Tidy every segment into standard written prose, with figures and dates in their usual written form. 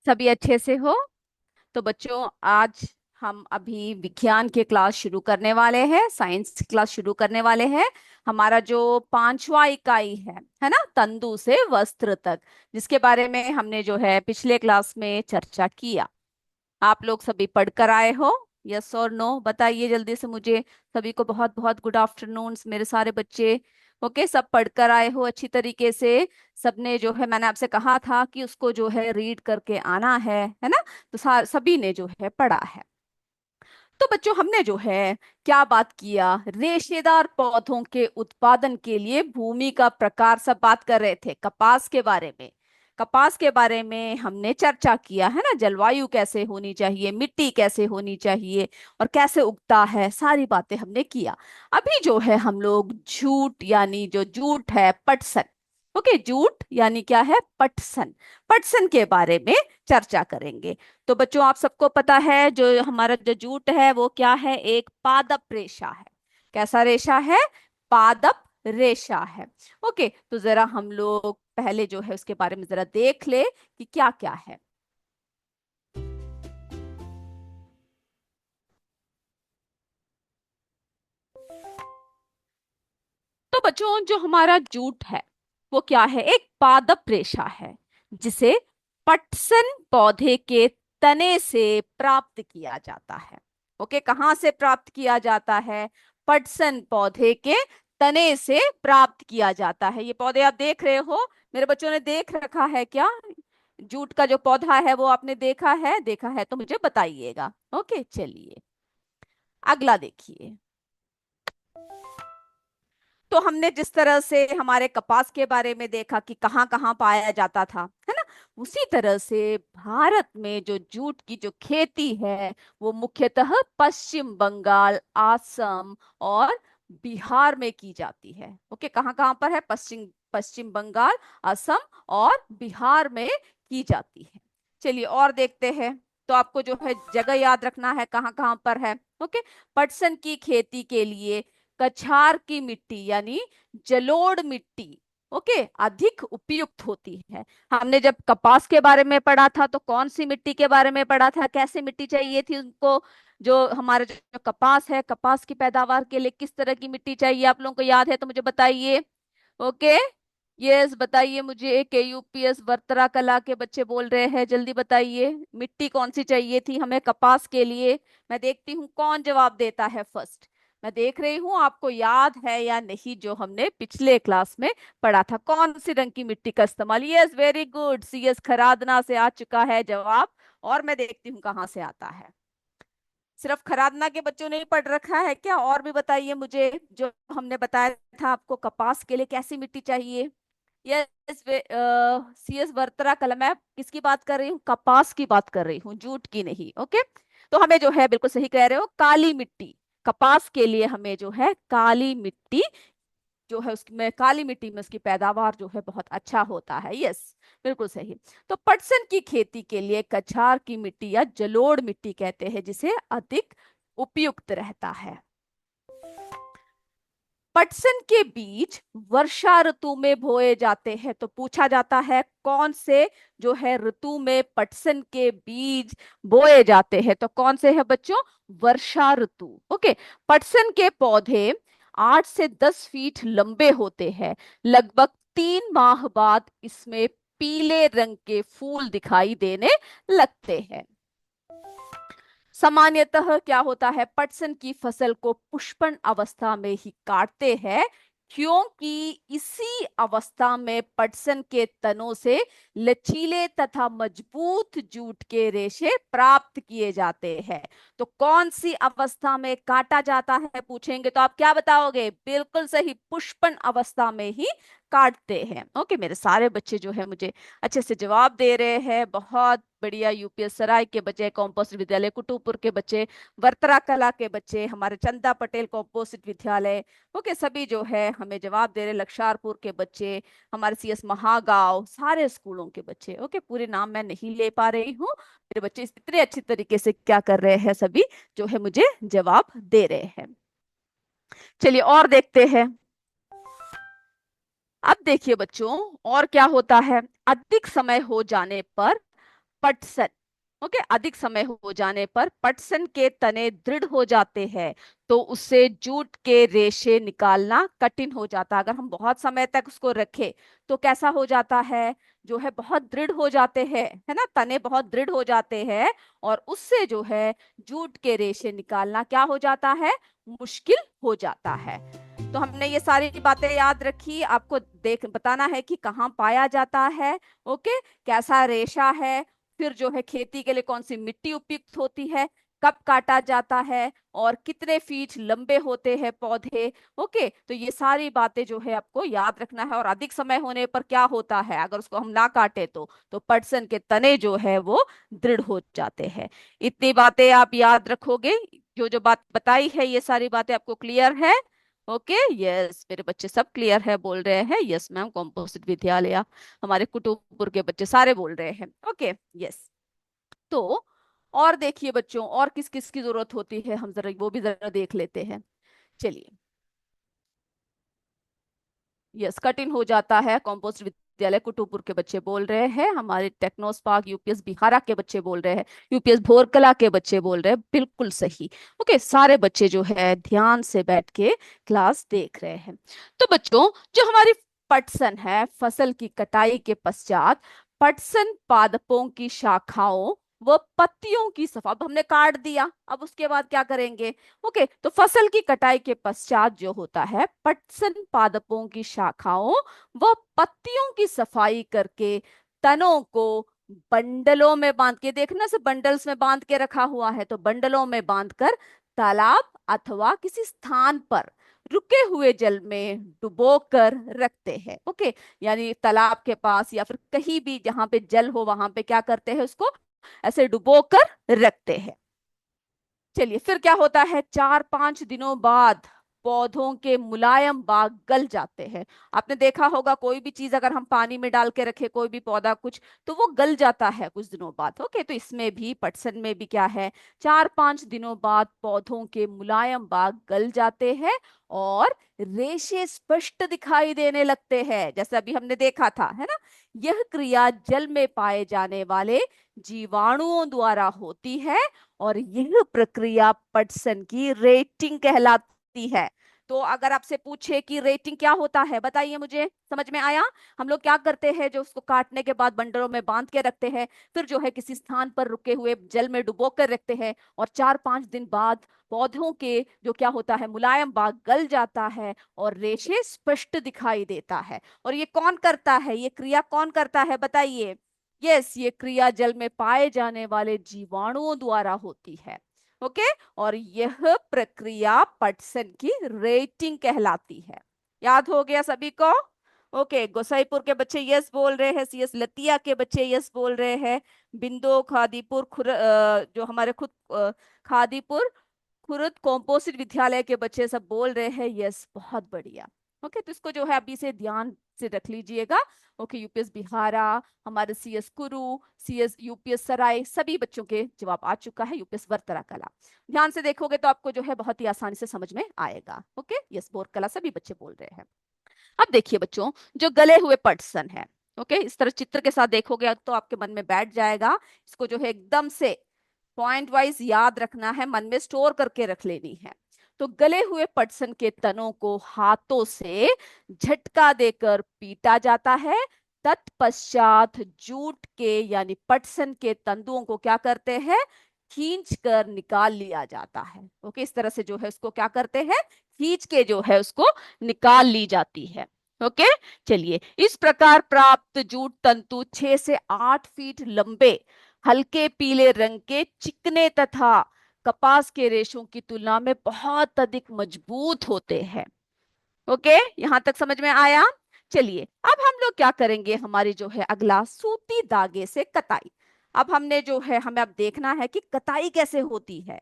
सभी अच्छे से हो। तो बच्चों, आज हम अभी विज्ञान के क्लास शुरू करने वाले हैं, साइंस क्लास शुरू करने वाले हैं। हमारा जो पांचवा इकाई है ना, तंतु से वस्त्र तक, जिसके बारे में हमने जो है पिछले क्लास में चर्चा किया। आप लोग सभी पढ़कर आए हो? यस और नो बताइए जल्दी से मुझे। सभी को बहुत बहुत गुड आफ्टरनून मेरे सारे बच्चे। ओके, सब पढ़कर आए हो अच्छी तरीके से? सबने जो है, मैंने आपसे कहा था कि उसको जो है रीड करके आना है ना? तो सभी ने जो है पढ़ा है। तो बच्चों, हमने जो है क्या बात किया, रेशेदार पौधों के उत्पादन के लिए भूमि का प्रकार, सब बात कर रहे थे कपास के बारे में। कपास के बारे में हमने चर्चा किया है ना, जलवायु कैसे होनी चाहिए, मिट्टी कैसे होनी चाहिए और कैसे उगता है, सारी बातें हमने किया। अभी जो है हम लोग जूट, यानी जो जूट है, पटसन। ओके, जूट यानी क्या है? पटसन। पटसन के बारे में चर्चा करेंगे। तो बच्चों, आप सबको पता है जो हमारा जो जूट है वो क्या है? एक पादप रेशा है। कैसा रेशा है? पादप रेशा है। ओके, तो जरा हम लोग पहले जो है उसके बारे में जरा देख ले कि क्या क्या है। तो बच्चों, जो हमारा जूट है वो क्या है? एक पादप रेशा है, जिसे पटसन पौधे के तने से प्राप्त किया जाता है। ओके, कहाँ से प्राप्त किया जाता है? पटसन पौधे के तने से प्राप्त किया जाता है। ये पौधे आप देख रहे हो, मेरे बच्चों ने देख रखा है क्या? जूट का जो पौधा है वो आपने देखा है? देखा है तो मुझे बताइएगा। ओके, चलिए अगला देखिए। तो हमने जिस तरह से हमारे कपास के बारे में देखा कि कहाँ कहाँ पाया जाता था, है ना, उसी तरह से भारत में जो जूट की जो खेती है वो मुख्यतः पश्चिम बंगाल, असम और बिहार में की जाती है। ओके, कहाँ कहाँ पर है? पश्चिम पश्चिम बंगाल, असम और बिहार में की जाती है। चलिए और देखते हैं। तो आपको जो है जगह याद रखना है कहाँ कहाँ पर है। ओके, पटसन की खेती के लिए कछार की मिट्टी यानी जलोढ़ मिट्टी, ओके, अधिक उपयुक्त होती है। हमने जब कपास के बारे में पढ़ा था तो कौन सी मिट्टी के बारे में पढ़ा था? कैसे मिट्टी चाहिए थी उनको? जो हमारा जो कपास है, कपास की पैदावार के लिए किस तरह की मिट्टी चाहिए, आप लोगों को याद है तो मुझे बताइए। ओके, यस बताइए मुझे। के यूपीएस वर्तरा कला के बच्चे बोल रहे हैं, जल्दी बताइए मिट्टी कौन सी चाहिए थी हमें कपास के लिए। मैं देखती हूँ कौन जवाब देता है फर्स्ट। मैं देख रही हूँ आपको याद है या नहीं जो हमने पिछले क्लास में पढ़ा था, कौन सी रंग की मिट्टी का इस्तेमाल। Yes, very good, CS Kharadna से आ चुका है जवाब। और मैं देखती हूँ कहाँ से आता है। सिर्फ खरादना के बच्चों ने ही पढ़ रखा है क्या? और भी बताइए मुझे, जो हमने बताया था आपको कपास के लिए कैसी मिट्टी चाहिए। यस, सीएस वर्तरा कलम। मैं किसकी बात कर रही हूँ? कपास की बात कर रही हूँ, जूट की नहीं। ओके, तो हमें जो है, बिल्कुल सही कह रहे हो, काली मिट्टी। कपास के लिए हमें जो है काली मिट्टी, जो है उसमें काली मिट्टी में उसकी पैदावार जो है बहुत अच्छा होता है। यस, बिल्कुल सही। तो पटसन की खेती के लिए कछार की मिट्टी या जलोढ़ मिट्टी कहते हैं, जिसे अधिक उपयुक्त रहता है। पटसन के बीज वर्षा ऋतु में बोए जाते हैं। तो पूछा जाता है कौन से जो है ऋतु में पटसन के बीज बोए जाते हैं? तो कौन से है बच्चों? वर्षा ऋतु। ओके, पटसन के पौधे 8 से 10 फीट लंबे होते हैं। लगभग 3 माह बाद इसमें पीले रंग के फूल दिखाई देने लगते हैं। सामान्यतः क्या होता है, पटसन की फसल को पुष्पन अवस्था में ही काटते हैं, क्योंकि इसी अवस्था में पटसन के तनों से लचीले तथा मजबूत जूट के रेशे प्राप्त किए जाते हैं। तो कौन सी अवस्था में काटा जाता है पूछेंगे तो आप क्या बताओगे? बिल्कुल सही, पुष्पन अवस्था में ही काटते हैं। ओके, मेरे सारे बच्चे जो है मुझे अच्छे से जवाब दे रहे हैं, बहुत बढ़िया। यूपीएस सराय के बच्चे, कॉम्पोजिट विद्यालय कुटुपुर के बच्चे, वर्तरा कला के बच्चे, हमारे चंदा पटेल कॉम्पोजिट विद्यालय, ओके, सभी जो है हमें जवाब दे रहे। लक्षारपुर के बच्चे, हमारे सीएस महागांव, सारे स्कूलों के बच्चे। ओके, पूरे नाम मैं नहीं ले पा रही हूँ, मेरे बच्चे इतने अच्छी तरीके से क्या कर रहे हैं, सभी जो है मुझे जवाब दे रहे हैं। चलिए और देखते हैं। अब देखिए बच्चों, और क्या होता है, अधिक समय हो जाने पर पटसन। ओके, अधिक समय हो जाने पर पटसन के तने दृढ़ हो जाते हैं, तो उससे जूट के रेशे निकालना कठिन हो जाता है। अगर हम बहुत समय तक उसको रखें तो कैसा हो जाता है, जो है बहुत दृढ़ हो जाते हैं, है ना, तने बहुत दृढ़ हो जाते हैं, और उससे जो है जूट के रेशे निकालना क्या हो जाता है, मुश्किल हो जाता है। तो हमने ये सारी बातें याद रखी, आपको देख बताना है कि कहाँ पाया जाता है। ओके, कैसा रेशा है, फिर जो है खेती के लिए कौन सी मिट्टी उपयुक्त होती है, कब काटा जाता है, और कितने फीट लंबे होते हैं पौधे। ओके, तो ये सारी बातें जो है आपको याद रखना है। और अधिक समय होने पर क्या होता है, अगर उसको हम ना काटे तो पटसन के तने जो है वो दृढ़ हो जाते हैं। इतनी बातें आप याद रखोगे, जो जो बात बताई है ये सारी बातें आपको क्लियर है। ओके, यस, मेरे बच्चे सब क्लियर है बोल रहे हैं, यस मैम, कॉम्पोजिट विद्यालय, हमारे कुतुबपुर के बच्चे सारे बोल रहे हैं। Okay, yes. तो और देखिए बच्चों, और किस किस की जरूरत होती है, हम जरा वो भी जरा देख लेते हैं। चलिए, यस, कठिन हो जाता है, कॉम्पोस्ट विद्यालय कुतुबपुर के बच्चे बोल रहे हैं, हमारे टेक्नोस पार्क यूपीएस बिहारा के बच्चे बोल रहे हैं, यूपीएस भोरकला के बच्चे बोल रहे हैं, बिल्कुल सही। ओके, सारे बच्चे जो है ध्यान से बैठ के क्लास देख रहे हैं। तो बच्चों, जो हमारी पटसन है, फसल की कटाई के पश्चात पटसन पादपों की शाखाओं व पत्तियों की सफा, अब हमने काट दिया, अब उसके बाद क्या करेंगे। ओके, तो फसल की कटाई के पश्चात जो होता है, पटसन पादपों की शाखाओं व पत्तियों की सफाई करके तनों को बंडलों में बांध के, देखना से बंडल्स में बांध के रखा हुआ है, तो बंडलों में बांधकर तालाब अथवा किसी स्थान पर रुके हुए जल में डुबो कर रखते हैं। ओके, यानी तालाब के पास या फिर कहीं भी जहां पे जल हो वहां पे क्या करते हैं, उसको ऐसे डुबो कर रखते हैं। चलिए, फिर क्या होता है, 4-5 दिनों बाद पौधों के मुलायम भाग गल जाते हैं। आपने देखा होगा कोई भी चीज अगर हम पानी में डाल के रखे, कोई भी पौधा कुछ, तो वो गल जाता है कुछ दिनों बाद। ओके, तो इसमें भी, पटसन में भी क्या है, 4-5 दिनों बाद पौधों के मुलायम भाग गल जाते हैं और रेशे स्पष्ट दिखाई देने लगते हैं, जैसे अभी हमने देखा था, है ना। यह क्रिया जल में पाए जाने वाले जीवाणुओं द्वारा होती है, और यह प्रक्रिया पटसन की रेटिंग कहलाती है। तो अगर आपसे पूछे कि रेटिंग क्या होता है, बताइए मुझे, समझ में आया। हम लोग क्या करते हैं, जो उसको काटने के बाद बंडलों में बांध के रखते हैं, फिर जो है किसी स्थान पर रुके हुए जल में डुबो कर रखते हैं, और 4-5 दिन बाद पौधों के जो क्या होता है, मुलायम भाग गल जाता है और रेशे स्पष्ट दिखाई देता है। और ये कौन करता है, ये क्रिया कौन करता है, बताइए। यस, ये क्रिया जल में पाए जाने वाले जीवाणुओं द्वारा होती है। ओके, और यह प्रक्रिया पटसन की रेटिंग कहलाती है। याद हो गया सभी को। ओके, गोसाईपुर के बच्चे यस बोल रहे हैं, सीएस लतिया के बच्चे यस बोल रहे हैं, बिंदो खादीपुर जो हमारे खुद खादीपुर खुर्द कॉम्पोजिट विद्यालय के बच्चे सब बोल रहे हैं यस, बहुत बढ़िया। ओके, तो इसको जो है अभी से ध्यान से रख लीजिएगा। ओके, यूपीएस बिहारा, हमारे सीएस कुरु, सीएस यूपीएस सराय, सभी बच्चों के जवाब आ चुका है। यूपीएस वर्तरा कला, ध्यान से देखोगे तो आपको जो है बहुत ही आसानी से समझ में आएगा। ओके, यस, बोर कला, सभी बच्चे बोल रहे हैं। अब देखिए बच्चों, जो गले हुए पटसन है, ओके, इस तरह चित्र के साथ देखोगे तो आपके मन में बैठ जाएगा। इसको जो है एकदम से पॉइंट वाइज याद रखना है, मन में स्टोर करके रख लेनी है। तो गले हुए पटसन के तनों को हाथों से झटका देकर पीटा जाता है। तत्पश्चात जूट के यानी पटसन के तंतुओं को क्या करते हैं, खींच कर निकाल लिया जाता है। ओके, इस तरह से जो है उसको क्या करते हैं, खींच के जो है उसको निकाल ली जाती है। ओके, चलिए, इस प्रकार प्राप्त जूट तंतु 6 से 8 फीट लंबे, हल्के पीले रंग के, चिकने तथा कपास के रेशों की तुलना में बहुत अधिक मजबूत होते हैं। ओके, यहां तक समझ में आया। चलिए, अब हम लोग क्या करेंगे, हमारी जो है अगला, सूती धागे से कताई। अब हमने जो है, हमें अब देखना है कि कताई कैसे होती है।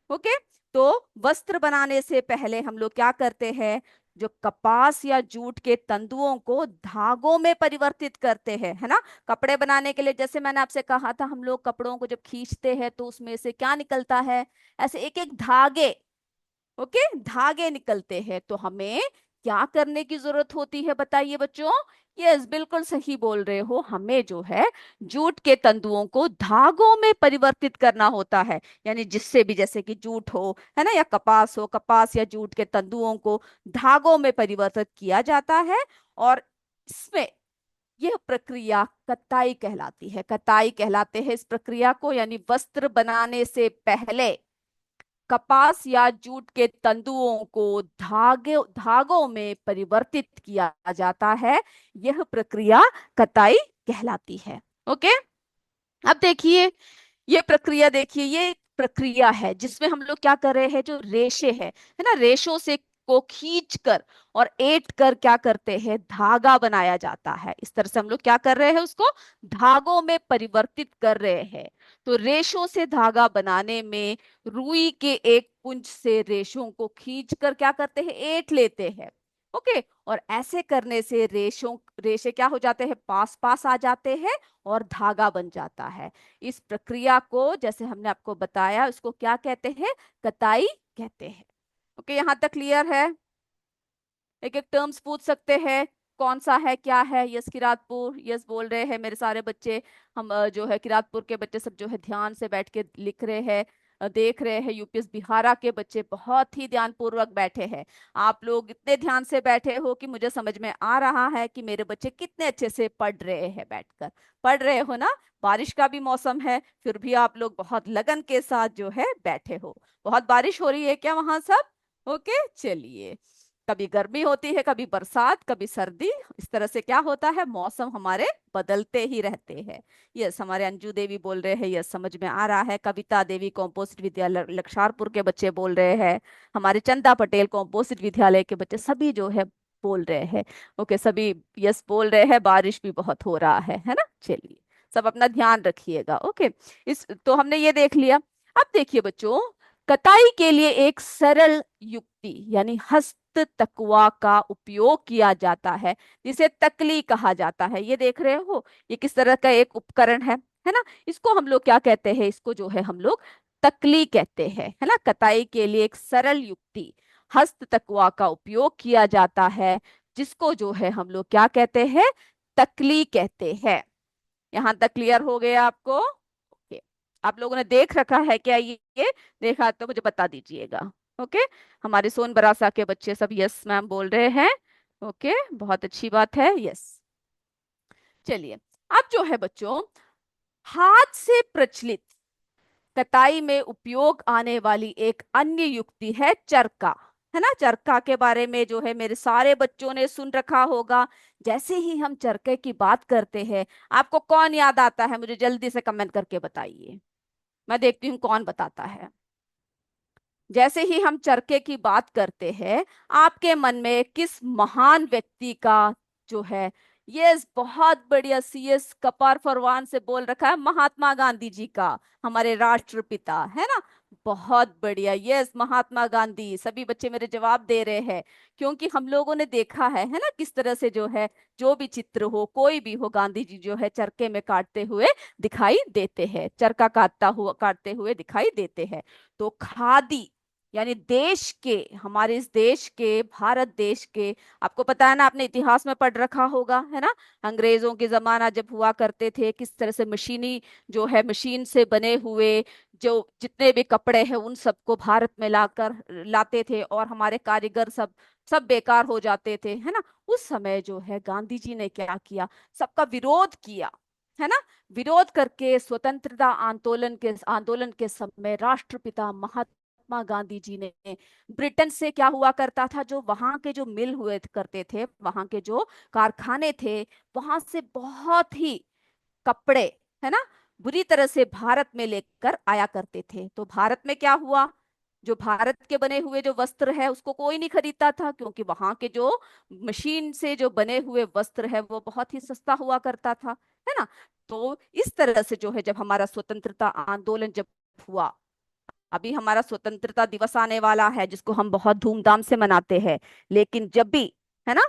ओके, तो वस्त्र बनाने से पहले हम लोग क्या करते हैं, जो कपास या जूट के तंतुओं को धागों में परिवर्तित करते हैं, है ना। कपड़े बनाने के लिए, जैसे मैंने आपसे कहा था, हम लोग कपड़ों को जब खींचते हैं तो उसमें से क्या निकलता है, ऐसे एक एक धागे। ओके, धागे निकलते हैं, तो हमें क्या करने की जरूरत होती है, बताइए बच्चों, यस, बिल्कुल सही बोल रहे हो। हमें जो है जूट के तंतुओं को धागों में परिवर्तित करना होता है, यानी जिससे भी, जैसे कि जूट हो, है ना, या कपास हो, कपास या जूट के तंतुओं को धागों में परिवर्तित किया जाता है। और इसमें यह प्रक्रिया कताई कहलाती है। कताई कहलाते हैं इस प्रक्रिया को, यानी वस्त्र बनाने से पहले कपास या जूट के तंतुओं को धागों में परिवर्तित किया जाता है। यह प्रक्रिया कताई कहलाती है। ओके, अब देखिए, ये प्रक्रिया देखिए, ये एक प्रक्रिया है जिसमें हम लोग क्या कर रहे हैं, जो रेशे है ना, रेशों से को खींच कर और ऐंठ कर क्या करते हैं, धागा बनाया जाता है। इस तरह से हम लोग क्या कर रहे हैं, उसको धागों में परिवर्तित कर रहे हैं। तो रेशों से धागा बनाने में रुई के एक पुंज से रेशों को खींच कर क्या करते हैं, ऐंठ लेते हैं। ओके, और ऐसे करने से रेशे क्या हो जाते हैं, पास पास आ जाते हैं और धागा बन जाता है। इस प्रक्रिया को, जैसे हमने आपको बताया, उसको क्या कहते हैं, कताई कहते हैं। ओके, यहां तक क्लियर है? एक एक टर्म्स पूछ सकते हैं, कौन सा है, क्या है। यस, किरातपुर, यस बोल रहे हैं मेरे सारे बच्चे। हम जो है किरातपुर के बच्चे सब जो है ध्यान से बैठ के लिख रहे हैं, देख रहे हैं। यूपीएस बिहारा के बच्चे बहुत ही ध्यान पूर्वक बैठे हैं। आप लोग इतने ध्यान से बैठे हो कि मुझे समझ में आ रहा है कि मेरे बच्चे कितने अच्छे से पढ़ रहे हैं, बैठकर पढ़ रहे हो ना। बारिश का भी मौसम है, फिर भी आप लोग बहुत लगन के साथ जो है बैठे हो। बहुत बारिश हो रही है क्या वहां सब? ओके, चलिए। कभी गर्मी होती है, कभी बरसात, कभी सर्दी, इस तरह से क्या होता है, मौसम हमारे बदलते ही रहते हैं। यस, हमारे अंजू देवी बोल रहे हैं, यस समझ में आ रहा है। कविता देवी कॉम्पोजिट विद्यालय लक्षारपुर के बच्चे बोल रहे हैं। हमारे चंदा पटेल कॉम्पोजिट विद्यालय के बच्चे सभी जो है बोल रहे हैं। ओके, सभी यस बोल रहे हैं। बारिश भी बहुत हो रहा है ना। चलिए, सब अपना ध्यान रखिएगा। ओके, इस तो हमने ये देख लिया। अब देखिए बच्चों, कताई के लिए एक सरल युक्ति यानी हस्त तकवा का उपयोग किया जाता है, जिसे तकली कहा जाता है। ये देख रहे हो, ये किस तरह का एक उपकरण है ना। इसको हम लोग क्या कहते हैं, इसको जो है हम लोग तकली कहते हैं, है ना। कताई के लिए एक सरल युक्ति हस्त तकवा का उपयोग किया जाता है, जिसको जो है हम लोग क्या कहते हैं, तकली कहते हैं। यहां तक क्लियर हो गया आपको? ओके, आप लोगों ने देख रखा है क्या ये देखा तो मुझे बता दीजिएगा। ओके, हमारे सोन बरासा के बच्चे सब यस मैम बोल रहे हैं। ओके, बहुत अच्छी बात है, यस। चलिए, अब जो है बच्चों, हाथ से प्रचलित कताई में उपयोग आने वाली एक अन्य युक्ति है चरखा, है ना। चरखा के बारे में जो है मेरे सारे बच्चों ने सुन रखा होगा। जैसे ही हम चरखे की बात करते हैं, आपको कौन याद आता है, मुझे जल्दी से कमेंट करके बताइए। मैं देखती हूँ कौन बताता है। जैसे ही हम चरखे की बात करते हैं, आपके मन में किस महान व्यक्ति का जो है, यस बहुत बढ़िया, सीएस कपार फरवान से बोल रखा है, महात्मा गांधी जी का, हमारे राष्ट्रपिता, है ना। बहुत बढ़िया, यस महात्मा गांधी। सभी बच्चे मेरे जवाब दे रहे हैं, क्योंकि हम लोगों ने देखा है ना, किस तरह से जो है, जो भी चित्र हो, कोई भी हो, गांधी जी जो है चरखे में काटते हुए दिखाई देते हैं, चरखा काटते हुए दिखाई देते हैं। तो खादी यानी देश के, हमारे इस देश के, भारत देश के, आपको पता है ना, आपने इतिहास में पढ़ रखा होगा, है ना। अंग्रेजों के जमाना जब हुआ करते थे, किस तरह से मशीनी जो है, मशीन से बने हुए जो जितने भी कपड़े हैं उन सबको भारत में लाते थे, और हमारे कारीगर सब सब बेकार हो जाते थे, है ना। उस समय जो है गांधी जी ने क्या किया, सबका विरोध किया, है ना। विरोध करके स्वतंत्रता आंदोलन के समय राष्ट्रपिता महात्मा गांधी जी ने, ब्रिटेन से क्या हुआ करता था, जो वहां के जो मिल हुए करते थे, वहां के जो कारखाने थे, वहां से बहुत ही कपड़े, है ना, बुरी तरह से भारत में लेकर आया करते थे। तो भारत में क्या हुआ, जो भारत के बने हुए जो वस्त्र है उसको कोई नहीं खरीदता था, क्योंकि वहां के जो मशीन से जो बने हुए वस्त्र है वो बहुत ही सस्ता हुआ करता था, है ना। तो इस तरह से जो है, जब हमारा स्वतंत्रता आंदोलन जब हुआ, अभी हमारा स्वतंत्रता दिवस आने वाला है जिसको हम बहुत धूमधाम से मनाते हैं, लेकिन जब भी, है ना,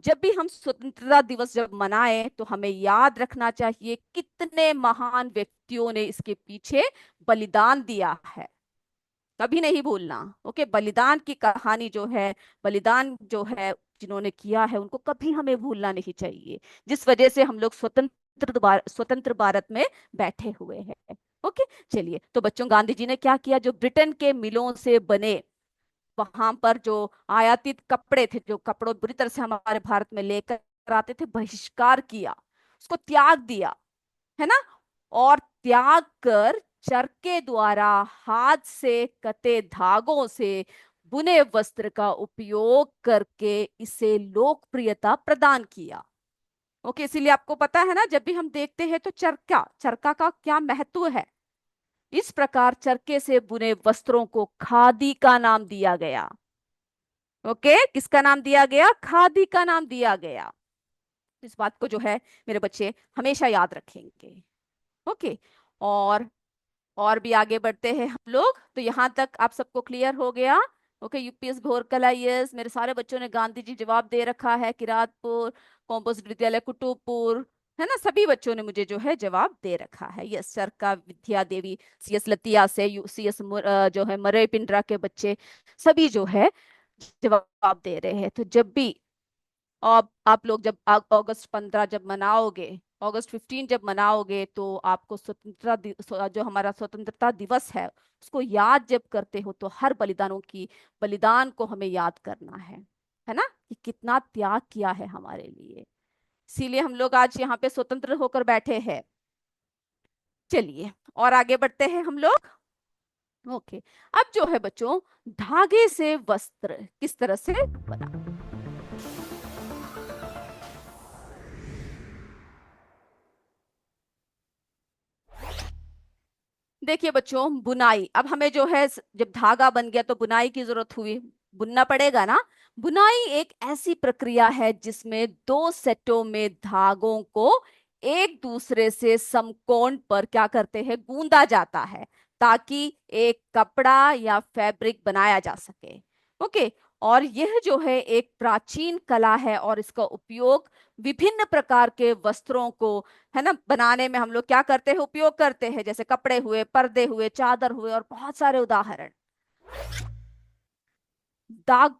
जब भी हम स्वतंत्रता दिवस जब मनाए, तो हमें याद रखना चाहिए कितने महान व्यक्तियों ने इसके पीछे बलिदान दिया है। कभी नहीं भूलना। ओके, बलिदान की कहानी जो है, बलिदान जो है, जिन्होंने किया है उनको कभी हमें भूलना नहीं चाहिए, जिस वजह से हम लोग स्वतंत्र भारत में बैठे हुए हैं। ओके, चलिए, तो बच्चों गांधी जी ने क्या किया, जो ब्रिटेन के मिलों से बने, वहां पर जो आयातित कपड़े थे, जो कपड़ों बुरी तरह से हमारे भारत में लेकर आते थे, बहिष्कार किया, उसको त्याग दिया, है ना। और त्याग कर चरखे द्वारा हाथ से कते धागों से बुने वस्त्र का उपयोग करके इसे लोकप्रियता प्रदान किया। ओके, इसीलिए आपको पता है ना, जब भी हम देखते हैं तो चरखा चरखा का क्या महत्व है। इस प्रकार चरखे से बुने वस्त्रों को खादी का नाम दिया गया। ओके, किसका नाम दिया गया, खादी का नाम दिया गया। इस बात को जो है मेरे बच्चे हमेशा याद रखेंगे। ओके, और भी आगे बढ़ते हैं हम लोग। तो यहाँ तक आप सबको क्लियर हो गया। ओके, यूपीएस घोरकला, यस, मेरे सारे बच्चों ने गांधी जी जवाब दे रखा है। किरातपुर कॉम्पोजिट विद्यालय कुतुबपुर, है ना, सभी बच्चों ने मुझे जो है जवाब दे रखा है। यस, चरका विद्या देवी, सीएस लतिया से, सीएस जो है मरई पिंडरा के बच्चे, सभी जो है जवाब दे रहे हैं। तो जब भी आप लोग जब अगस्त 15 जब मनाओगे, अगस्त 15 जब मनाओगे, तो आपको जो हमारा स्वतंत्रता दिवस है उसको याद जब करते हो, तो हर बलिदान को हमें याद करना है ना, कि कितना त्याग किया है हमारे लिए। इसीलिए हम लोग आज यहाँ पे स्वतंत्र होकर बैठे हैं। चलिए, और आगे बढ़ते हैं हम लोग। ओके, अब जो है बच्चों, धागे से वस्त्र किस तरह से बना। देखिए बच्चों, बुनाई, अब हमें जो है जब धागा बन गया तो बुनाई की जरूरत हुई, बुनना पड़ेगा ना। बुनाई एक ऐसी प्रक्रिया है जिसमें दो सेटों में धागों को एक दूसरे से समकोण पर क्या करते हैं, गूंदा जाता है, ताकि एक कपड़ा या फैब्रिक बनाया जा सके। ओके, और यह जो है एक प्राचीन कला है, और इसका उपयोग विभिन्न प्रकार के वस्त्रों को, है ना, बनाने में हम लोग क्या करते हैं, उपयोग करते हैं, जैसे कपड़े हुए, पर्दे हुए, चादर हुए, और बहुत सारे उदाहरण।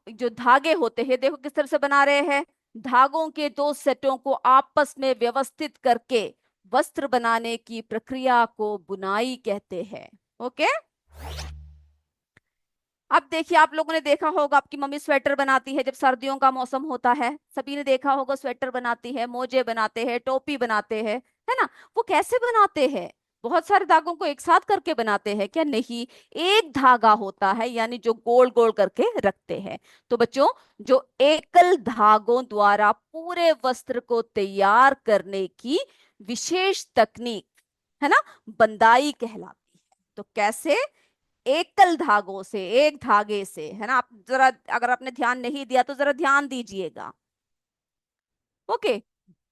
जो धागे होते हैं, देखो किस तरह से बना रहे हैं, धागों के दो सेटों को आपस में व्यवस्थित करके वस्त्र बनाने की प्रक्रिया को बुनाई कहते हैं। ओके, अब देखिए, आप लोगों ने देखा होगा आपकी मम्मी स्वेटर बनाती है जब सर्दियों का मौसम होता है, सभी ने देखा होगा, स्वेटर बनाती है, मोजे बनाते हैं, टोपी बनाते हैं, है ना। वो कैसे बनाते हैं, बहुत सारे धागों को एक साथ करके बनाते हैं क्या, नहीं, एक धागा होता है, यानी जो गोल गोल करके रखते हैं। तो बच्चों, जो एकल धागों द्वारा पूरे वस्त्र को तैयार करने की विशेष तकनीक, है ना, बंदाई कहलाती है। तो कैसे, एकल धागों से, एक धागे से, है ना, आप जरा, अगर आपने ध्यान नहीं दिया तो जरा ध्यान दीजिएगा। ओके,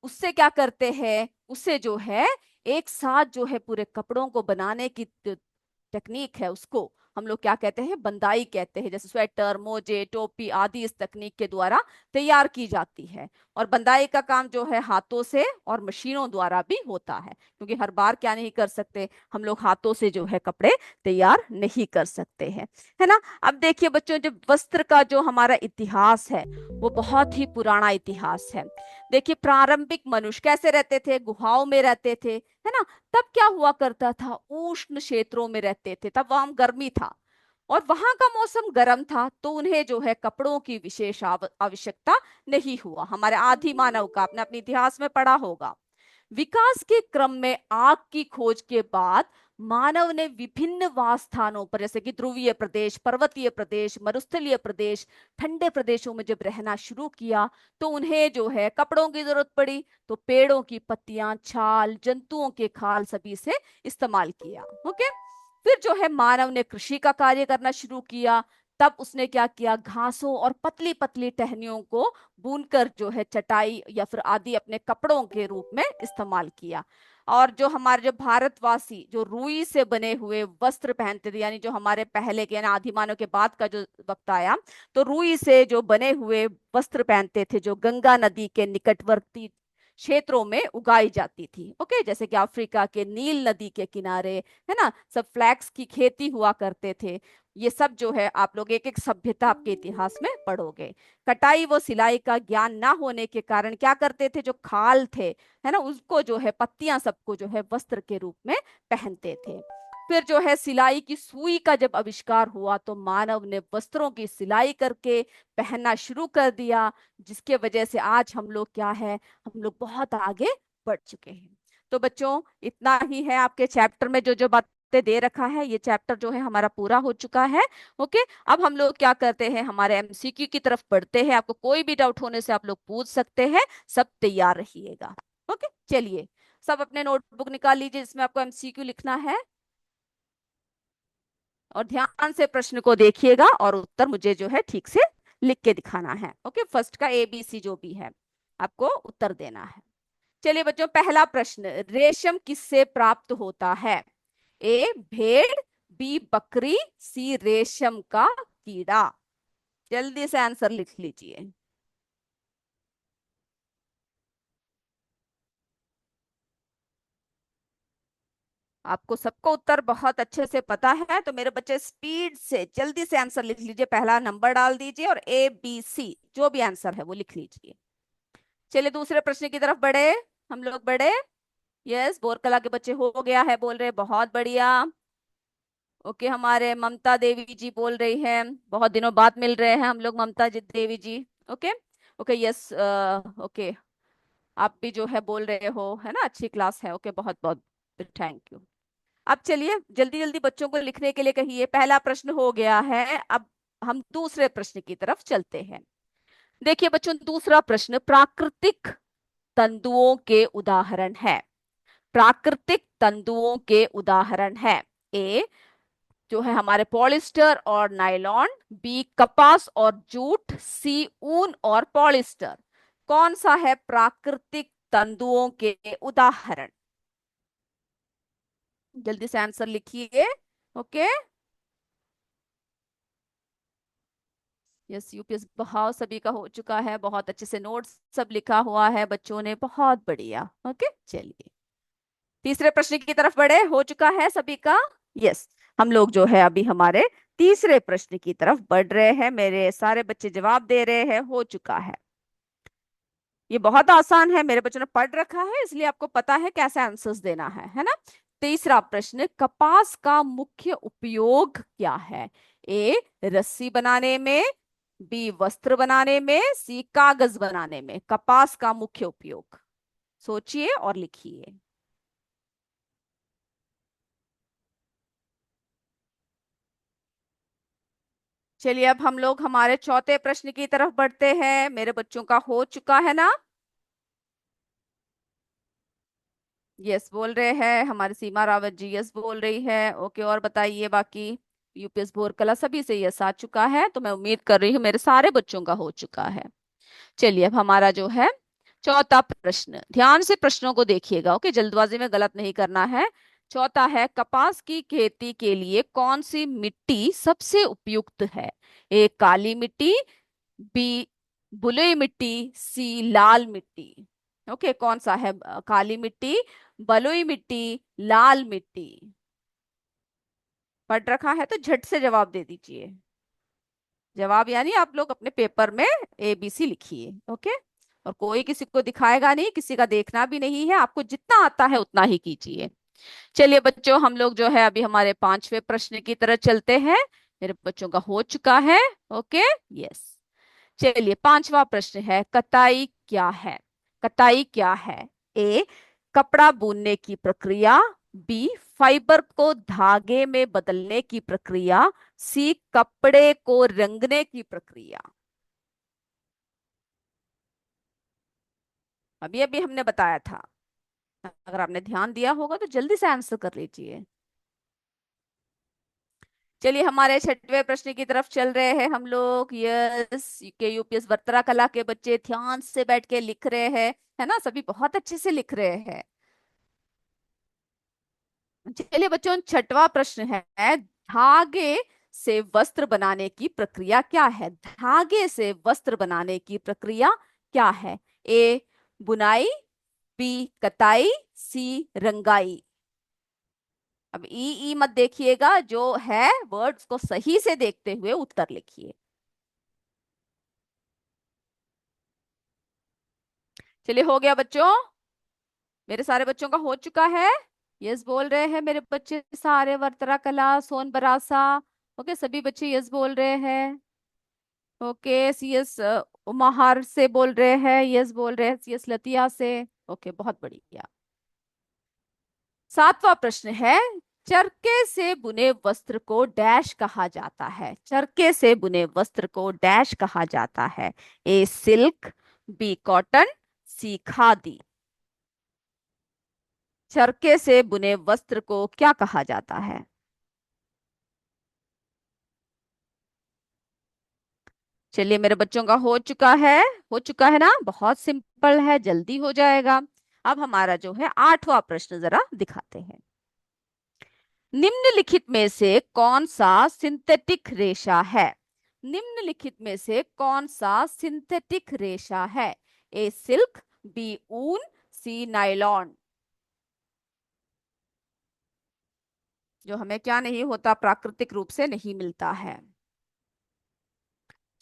उससे क्या करते हैं, उससे जो है एक साथ जो है पूरे कपड़ों को बनाने की टेक्निक है, उसको हम लोग क्या कहते हैं, बंदाई कहते हैं। जैसे स्वेटर, मोजे, टोपी आदि इस तकनीक के द्वारा तैयार की जाती है। और बंदाई का काम जो है हाथों से और मशीनों द्वारा भी होता है, क्योंकि हर बार क्या नहीं कर सकते, हम लोग हाथों से जो है कपड़े तैयार नहीं कर सकते हैं, है ना। अब देखिए बच्चों, जब वस्त्र का जो हमारा इतिहास है वो बहुत ही पुराना इतिहास है। देखिए, प्रारंभिक मनुष्य कैसे रहते थे, गुहाओं में रहते थे, है ना। तब क्या हुआ करता था, उष्ण क्षेत्रों में रहते थे, तब वहां गर्मी था और वहां का मौसम गर्म था, तो उन्हें जो है कपड़ों की विशेष आवश्यकता नहीं हुआ। हमारे आदि मानव का आपने अपने इतिहास में पढ़ा होगा, विकास के क्रम में आग की खोज के बाद मानव ने विभिन्न वास स्थानों पर, जैसे कि ध्रुवीय प्रदेश, पर्वतीय प्रदेश, मरुस्थलीय प्रदेश, ठंडे प्रदेशों में जब रहना शुरू किया, तो उन्हें जो है कपड़ों की जरूरत पड़ी। तो पेड़ों की पत्तियां, छाल, जंतुओं के खाल सभी से इस्तेमाल किया। ओके, फिर जो है मानव ने कृषि का कार्य करना शुरू किया। तब उसने क्या किया, घासों और पतली पतली टहनियों को बुनकर जो है चटाई या फिर आदि अपने कपड़ों के रूप में इस्तेमाल किया। और जो हमारे जो भारतवासी जो रुई से बने हुए वस्त्र पहनते थे, यानी जो हमारे पहले के, यानी आदिमानव के बाद का जो वक्त आया, तो रुई से जो बने हुए वस्त्र पहनते थे, जो गंगा नदी के निकटवर्ती क्षेत्रों में उगाई जाती थी। ओके, जैसे कि अफ्रीका के नील नदी के किनारे, है ना, सब फ्लैक्स की खेती हुआ करते थे। ये सब जो है आप लोग एक एक सभ्यता आपके इतिहास में पढ़ोगे। कटाई व सिलाई का ज्ञान ना होने के कारण क्या करते थे, जो खाल थे, है ना, उसको जो है पत्तियां सबको जो है वस्त्र के रूप में पहनते थे। फिर जो है सिलाई की सुई का जब आविष्कार हुआ तो मानव ने वस्त्रों की सिलाई करके पहनना शुरू कर दिया, जिसके वजह से आज हम लोग क्या है, हम लोग बहुत आगे बढ़ चुके हैं। तो बच्चों इतना ही है आपके चैप्टर में जो जो बातें दे रखा है, ये चैप्टर जो है हमारा पूरा हो चुका है। ओके, अब हम लोग क्या करते हैं, हमारे एमसीक्यू की तरफ बढ़ते हैं। आपको कोई भी डाउट होने से आप लोग पूछ सकते हैं, सब तैयार रहिएगा। ओके चलिए, सब अपने नोटबुक निकाल लीजिए, इसमें आपको एमसीक्यू लिखना है और ध्यान से प्रश्न को देखिएगा और उत्तर मुझे जो है ठीक से लिख के दिखाना है। ओके, फर्स्ट का ABC जो भी है आपको उत्तर देना है। चलिए बच्चों, पहला प्रश्न, रेशम किससे प्राप्त होता है? A भेड़, B बकरी, C रेशम का कीड़ा। जल्दी से आंसर लिख लीजिए। आपको सबको उत्तर बहुत अच्छे से पता है, तो मेरे बच्चे स्पीड से जल्दी से आंसर लिख लीजिए, पहला नंबर डाल दीजिए और ABC जो भी आंसर है वो लिख लीजिए। चलिए दूसरे प्रश्न की तरफ बढ़े, हम लोग बढ़े। यस, बोरकला के बच्चे हो गया है बोल रहे, बहुत बढ़िया। ओके, हमारे ममता देवी जी बोल रही हैं, बहुत दिनों बाद मिल रहे हैं हम लोग, ममता जी देवी जी। ओके ओके यस, ओके, आप भी जो है बोल रहे हो, है ना, अच्छी क्लास है। ओके, बहुत बहुत थैंक यू। अब चलिए जल्दी जल्दी बच्चों को लिखने के लिए कहिए, पहला प्रश्न हो गया है। अब हम दूसरे प्रश्न की तरफ चलते हैं। देखिए बच्चों, दूसरा प्रश्न प्राकृतिक तंतुओं के उदाहरण है। प्राकृतिक तंतुओं के उदाहरण है, ए जो है हमारे पॉलिस्टर और नायलॉन, बी कपास और जूट, सी ऊन और पॉलिस्टर। कौन सा है प्राकृतिक तंतुओं के उदाहरण? जल्दी से आंसर लिखिए। ओके, यस, यूपीएस बहाव सभी का हो चुका है, बहुत अच्छे से नोट्स सब लिखा हुआ है बच्चों ने, बहुत बढ़िया। ओके चलिए तीसरे प्रश्न की तरफ बढ़े, हो चुका है सभी का। यस, हम लोग जो है अभी हमारे तीसरे प्रश्न की तरफ बढ़ रहे हैं, मेरे सारे बच्चे जवाब दे रहे हैं, हो चुका है। ये बहुत आसान है, मेरे बच्चों ने पढ़ रखा है इसलिए आपको पता है कैसे आंसर्स देना है ना। तीसरा प्रश्न, कपास का मुख्य उपयोग क्या है? ए रस्सी बनाने में, बी वस्त्र बनाने में, सी कागज बनाने में। कपास का मुख्य उपयोग सोचिए और लिखिए। चलिए अब हम लोग हमारे चौथे प्रश्न की तरफ बढ़ते हैं, मेरे बच्चों का हो चुका है ना। यस बोल रहे हैं, हमारी सीमा रावत जी यस बोल रही है। ओके, और बताइए बाकी। यूपीएस बोर कला सभी से यस आ चुका है, तो मैं उम्मीद कर रही हूँ मेरे सारे बच्चों का हो चुका है। चलिए अब हमारा जो है चौथा प्रश्न, ध्यान से प्रश्नों को देखिएगा। ओके, जल्दबाजी में गलत नहीं करना है। चौथा है, कपास की खेती के लिए कौन सी मिट्टी सबसे उपयुक्त है? ए काली मिट्टी, बी बलुई मिट्टी, सी लाल मिट्टी। ओके, कौन सा है, काली मिट्टी, बलुई मिट्टी, लाल मिट्टी? पढ़ रखा है तो झट से जवाब दे दीजिए। जवाब यानी आप लोग अपने पेपर में ABC लिखिए। ओके, और कोई किसी को दिखाएगा नहीं, किसी का देखना भी नहीं है, आपको जितना आता है उतना ही कीजिए। चलिए बच्चों, हम लोग जो है अभी हमारे पांचवें प्रश्न की तरह चलते हैं, मेरे बच्चों का हो चुका है। ओके यस, चलिए पांचवा प्रश्न है, कताई क्या है? कताई क्या है? ए कपड़ा बुनने की प्रक्रिया, बी फाइबर को धागे में बदलने की प्रक्रिया, सी कपड़े को रंगने की प्रक्रिया। अभी अभी हमने बताया था, अगर आपने ध्यान दिया होगा तो जल्दी से आंसर कर लीजिए। चलिए हमारे छठवें प्रश्न की तरफ चल रहे हैं हम लोग। यस, के यूपीएस वर्तरा कला के बच्चे ध्यान से बैठ के लिख रहे हैं, है ना, सभी बहुत अच्छे से लिख रहे हैं। चलिए बच्चों, छठवां प्रश्न है, धागे से वस्त्र बनाने की प्रक्रिया क्या है? धागे से वस्त्र बनाने की प्रक्रिया क्या है? ए बुनाई, बी कताई, सी रंगाई। अब ई ई मत देखिएगा, जो है वर्ड्स को सही से देखते हुए उत्तर लिखिए। चलिए, हो गया बच्चों? मेरे सारे बच्चों का हो चुका है? यस बोल रहे हैं मेरे बच्चे सारे, वर्तरा कला, सोन बरासा। ओके, सभी बच्चे यस बोल रहे हैं। ओके, सी एस उमाहार से बोल रहे हैं, यस बोल रहे हैं, सी एस लतिया से। ओके, बहुत बढ़िया। सातवां प्रश्न है, चरखे से बुने वस्त्र को डैश कहा जाता है। चरखे से बुने वस्त्र को डैश कहा जाता है। ए सिल्क, बी कॉटन, सी खादी। चरखे से बुने वस्त्र को क्या कहा जाता है? चलिए, मेरे बच्चों का हो चुका है। हो चुका है ना? बहुत सिंपल है, जल्दी हो जाएगा। अब हमारा जो है आठवां प्रश्न जरा दिखाते हैं। निम्नलिखित में से कौन सा सिंथेटिक रेशा है? निम्नलिखित में से कौन सा सिंथेटिक रेशा है? ए सिल्क, बी ऊन, सी नायलॉन। जो हमें क्या नहीं होता, प्राकृतिक रूप से नहीं मिलता है।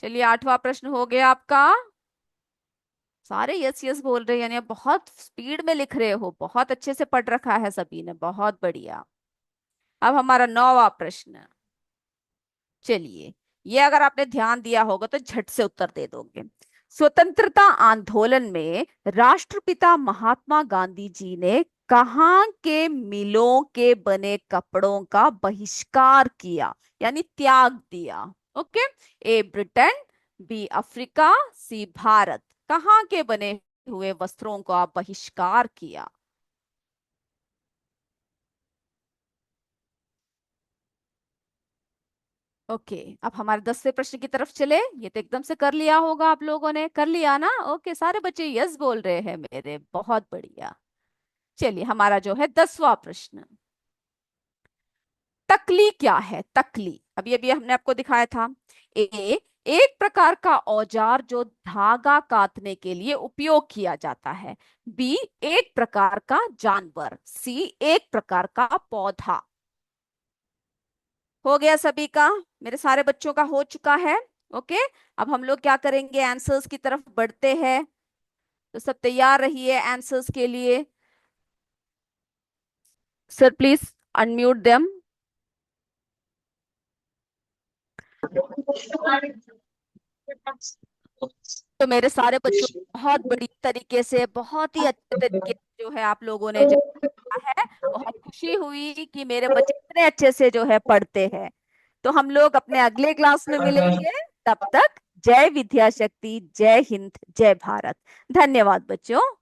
चलिए, आठवां प्रश्न हो गया आपका। सारे यस यस बोल रहे हैं, यानी आप बहुत स्पीड में लिख रहे हो, बहुत अच्छे से पढ़ रखा है सभी ने, बहुत बढ़िया। अब हमारा नौवां प्रश्न। चलिए, ये अगर आपने ध्यान दिया होगा तो झट से उत्तर दे दोगे। स्वतंत्रता आंदोलन में राष्ट्रपिता महात्मा गांधी जी ने कहाँ के मिलों के बने कपड़ों का बहिष्कार किया, यानी त्याग दिया? ओके, ए ब्रिटेन, बी अफ्रीका, सी भारत। कहाँ के बने हुए वस्त्रों का बहिष्कार किया? ओके, अब हमारे 10वें प्रश्न की तरफ चले। ये तो एकदम से कर लिया होगा आप लोगों ने, कर लिया ना? ओके, सारे बच्चे यस बोल रहे हैं मेरे, बहुत बढ़िया। चलिए, हमारा जो है 10वां प्रश्न। तकली क्या है? तकली अभी अभी हमने आपको दिखाया था। ए एक प्रकार का औजार जो धागा काटने के लिए उपयोग किया जाता है। बी एक प्रकार का जानवर। सी एक प्रकार का पौधा। हो गया सभी का? मेरे सारे बच्चों का हो चुका है। ओके, अब हम लोग क्या करेंगे, आंसर्स की तरफ बढ़ते हैं। तो सब तैयार रहिए आंसर्स के लिए। Sir please unmute them. तो मेरे सारे बच्चों बहुत बड़ी तरीके से, बहुत ही अच्छे तरीके से जो है आप लोगों ने जो किया है। बहुत खुशी हुई कि मेरे बच्चे इतने अच्छे से जो है पढ़ते हैं। तो हम लोग अपने अगले क्लास में मिलेंगे। तब तक जय विद्या शक्ति, जय हिंद, जय भारत। धन्यवाद बच्चों।